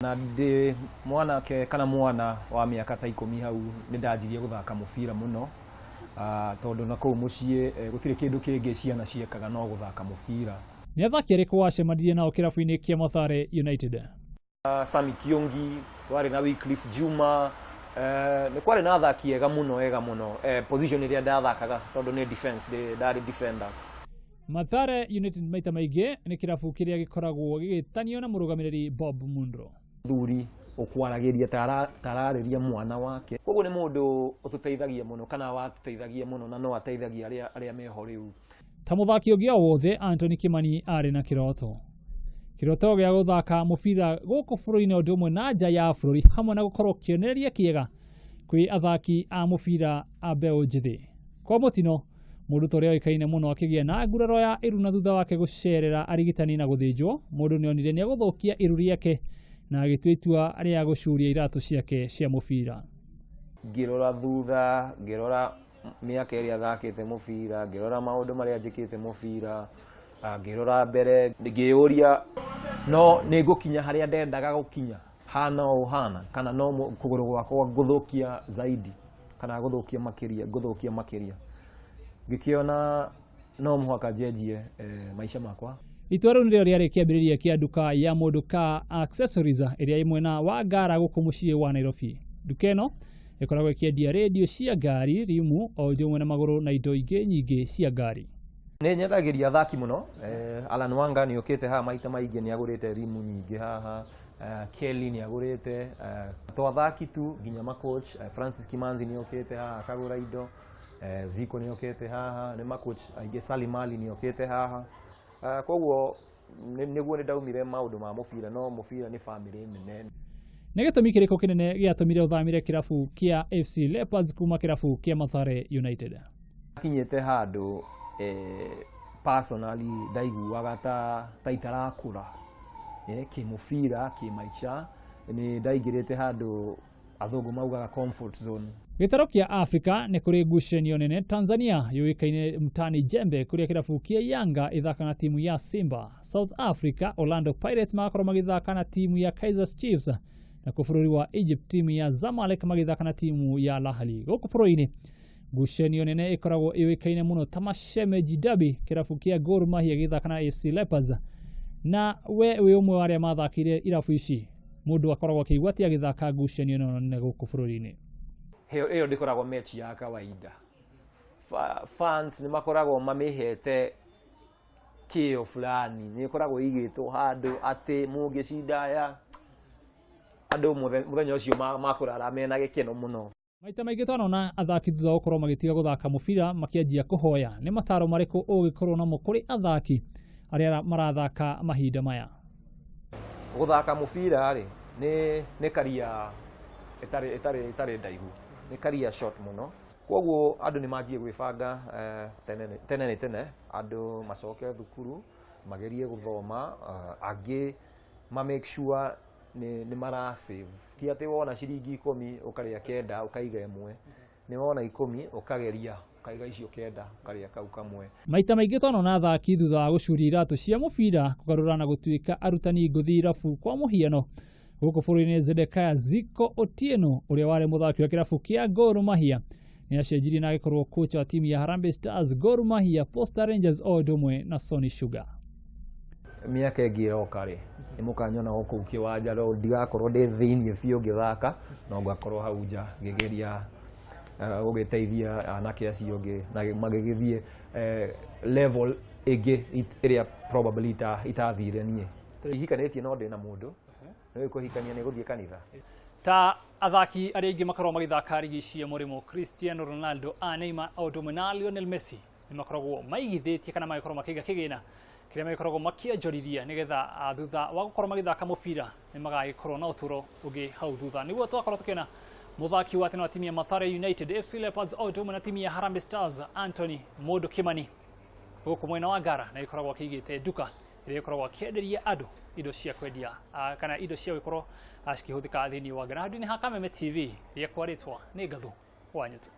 na ndi mwanake kana mwana wa miaka ta 10 hau ni ndanjirie guthaka mubira muno tondu na kou mucii gutire kindu kingi ciana ciekaga no guthaka mubira. Ni athaki ariku wacemanirie nao kirabu-ini kia Mathare United? Sami Kiongi, wari na Wycliffe Juma, ni kwari na athaki ega muno position iria ndathakaga tondu ni defense ndari defender. Mathare United maita maige ni kirabu kiria gikoragwo gigitanio na murugamiriri Bob Mundro. Thuri ukwaragiria tarariria mwana wake. Koguo ni mundu ututeithagia muno kana watuteithagia muno na no ateithagia aria meho riu. Ta muthaki ungi wothe Antony Kimani ari na kiroto gia guthaka mubira guku bururi-ini undu umwe na nja ya bururi hamwe na gukorwo kionereria kiega kwi athaki a mubira a mbeu njithi. Kwa mutino mundu toria oikaine muno akigia na nguraro ya iru na thutha wake gucerera arigitani na guthinjwo, mundu nionire ni aguthukia iru riake na agitua itua ria gucuria iratu ciake cia mubira. Ngirora thutha, ngirora miaka iria athakite mubira, ngirora maundu maria njikite mubira, ngirora mbere ngiuria no ni gukinya haria ndendaga gukinya hana uhana kana no kuguru gwakwa guthukia zaidi kana guthukia makiria gikiona no muhaka njenjie maisha makwa. Itua riu nirio riari kiambiriria kia nduka ya Mundu Car Accessories iria imwe na wa ngara guku mucii wa Nairobi. Nduka ino ikoragwo ikiendia radio cia ngari, rimu o umwe na maguru na indo ingi nyingi cia ngari. Ni nyendagiria athaki muno. Alan Wanga ni okite haha maita maingi ni agurite rimu nyingi haha. Kelly ni agurite to athaki tu nginya ma coach. Francis Kimanzi ni okite haha akagura indo. Ziko ni okite haha ni ma coach aingi Salimali ni okite haha. Koguo niguo ni ndaumire maundu ma mubira no mubira ni family nene. Nĩ gĩtũmi kĩrĩkũ kĩnene gĩatũmire ũthamire kĩrabu kia Afc Leopards kuma kĩrabu kia Mathare United? Kinyete handu personally ndaiguaga ta itarakura kimubira kimaisha ni ndaingirite handu athungu maugaga comfort zone. Gĩtaro kia Africa nĩ kũrĩ ngucanio nene. Tanzania yũĩkaine Mtani Jembe kũrĩa kĩrabu kia Yanga ithaka na timu ya Simba. South Africa Orlando Pirates magakorwo magĩthaka na timu ya Kaizer Chiefs, na kubũrũri wa Egypt timu ya Zamalek magithaka na timu ya Al Ahly. Guku bũrũri-ini ngucanio nene ikoragwo iwikaine muno ta mashemeji derby, kirabu kia Gor Mahia githaka na Afc Leopards, na we umwe wa aria mathakire irabu ici mundu akoragwo akigwatia githaka ngucanio nene guku bũrũri-ini. Hiyo ndikoragwo mechi ya kawaida. Fans ni makoragwo mamihete kio fulani, ni koragwo igitwo handu ati mungicinda ya andu muthenya ucio makurara mena gikeno muno. Maita maingĩ twanona athaki thutha gukorwo magitiga guthaka mubira makianjia kuhoya. Ni mataro mariku ugikorwo namo kuri athaki aria marathaka mahinda maya? Guthaka mubira ri ni karia itari ndaihu, ni karia short muno. Koguo andu ni manjie gwibanga tene andu macoke thukuru magerie guthoma, angi ma make sure ni mara save. Ti ati wona ciringi 10 ukaria kenda ukaiga imwe, ni wona 10 ukageria ukaiga icio kenda ukaria kau kamwe. Maita maingĩ twanona athaki thutha wa gucuria iratu cia mubira kugarura na gutuika arutani nguthi irabu kwa muhiano guku bũrũri-ini Zedekaya Ziko Otieno uria wari muthaki wa kirabu kia Gor Mahia ni acenjirie na agikorwo coach wa timu ya Harambee Stars, Gor Mahia, Posta Rangers o ndumwe na Sony Sugar. Miaka igiroka ri ni mukanyona guku kiwanja ro ndigakorwo ndi thiini biu ngithaka no ngakorwo hau nja ngigeria gugiteithia anake acio ngi na magigithie level igi iria probably itathire nie ihikanetie no ndi na mundu no kuhikania ni guthie kanitha. Ta athaki aria ingi makorwo magithaka rigi cia murimo Cristiano Ronaldo, Neymar o ndumwe na Lionel Messi ni makoragwo maigithitie kana makorwo makiga kigina kiria makoragwo makianjorithia nigetha thutha wa gukorwo magithaka mubira ni magagikorwo na uturo ugi hau thutha. Niguo twakorwo tukiona muthaki wa tene wa timu ya Mathare United, Afc Leopards o ndumwe na timu ya Harambee Stars, Antony Modo Kimani guku mwena wa ngara na ikoragwo akigite nduka iria ikoragwo akienderia andu indo cia kwendia kana indo cia gukorwo cikihũthĩka thĩinĩ wa ngara. Handũ-inĩ ha Kameme TV iria kwaritwa nĩ Ngathu Wanyũtu.